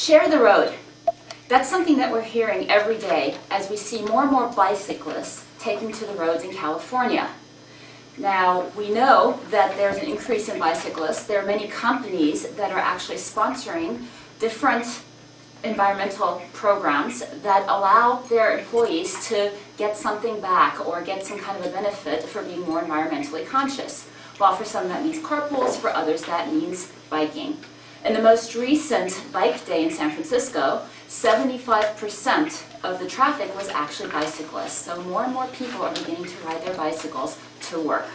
Share the road. That's something that we're hearing every day as we see more and more bicyclists taking to the roads in California. Now, we know that there's an increase in bicyclists. There are many companies that are actually sponsoring different environmental programs that allow their employees to get something back or get some kind of a benefit for being more environmentally conscious. While for some that means carpools, for others that means biking. In the most recent bike day in San Francisco, 75% of the traffic was actually bicyclists. So more and more people are beginning to ride their bicycles to work.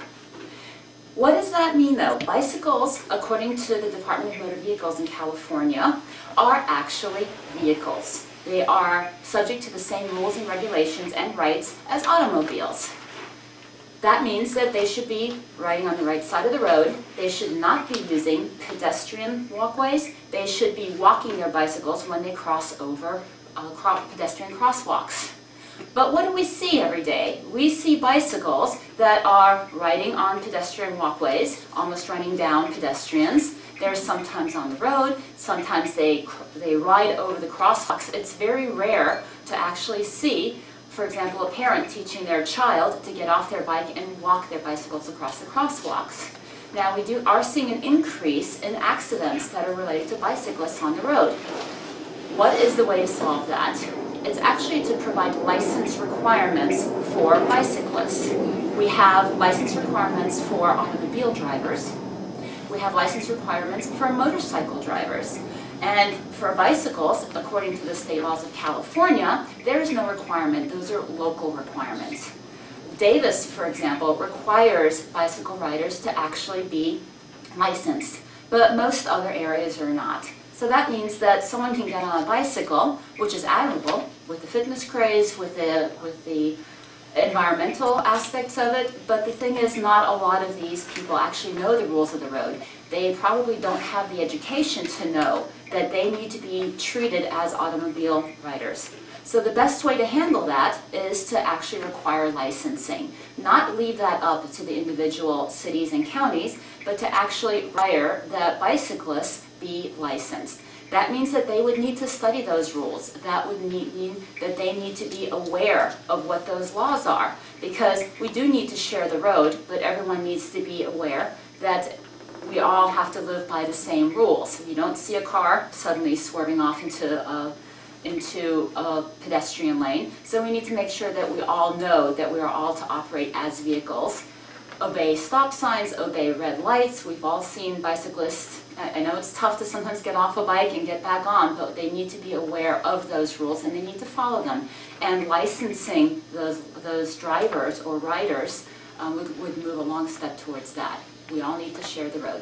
What does that mean though? Bicycles, according to the Department of Motor Vehicles in California, are actually vehicles. They are subject to the same rules and regulations and rights as automobiles. That means that they should be riding on the right side of the road. They should not be using pedestrian walkways. They should be walking their bicycles when they cross over pedestrian crosswalks. But what do we see every day? We see bicycles that are riding on pedestrian walkways, almost running down pedestrians. They're sometimes on the road, sometimes they ride over the crosswalks. It's very rare to actually see, for example, a parent teaching their child to get off their bike and walk their bicycles across the crosswalks. Now we are seeing an increase in accidents that are related to bicyclists on the road. What is the way to solve that? It's actually to provide license requirements for bicyclists. We have license requirements for automobile drivers. We have license requirements for motorcycle drivers. And for bicycles, according to the state laws of California, there is no requirement. Those are local requirements. Davis, for example, requires bicycle riders to actually be licensed, but most other areas are not. So that means that someone can get on a bicycle, which is admirable, with the fitness craze, with the environmental aspects of it, but the thing is not a lot of these people actually know the rules of the road. They probably don't have the education to know that they need to be treated as automobile riders. So the best way to handle that is to actually require licensing. Not leave that up to the individual cities and counties, but to actually require that bicyclists be licensed. That means that they would need to study those rules. That would mean that they need to be aware of what those laws are, because we do need to share the road, but everyone needs to be aware that we all have to live by the same rules. You don't see a car suddenly swerving off into a pedestrian lane, so we need to make sure that we all know that we are all to operate as vehicles. Obey stop signs, obey red lights. We've all seen bicyclists. I know it's tough to sometimes get off a bike and get back on, but they need to be aware of those rules and they need to follow them. And licensing those drivers or riders would move a long step towards that. We all need to share the road.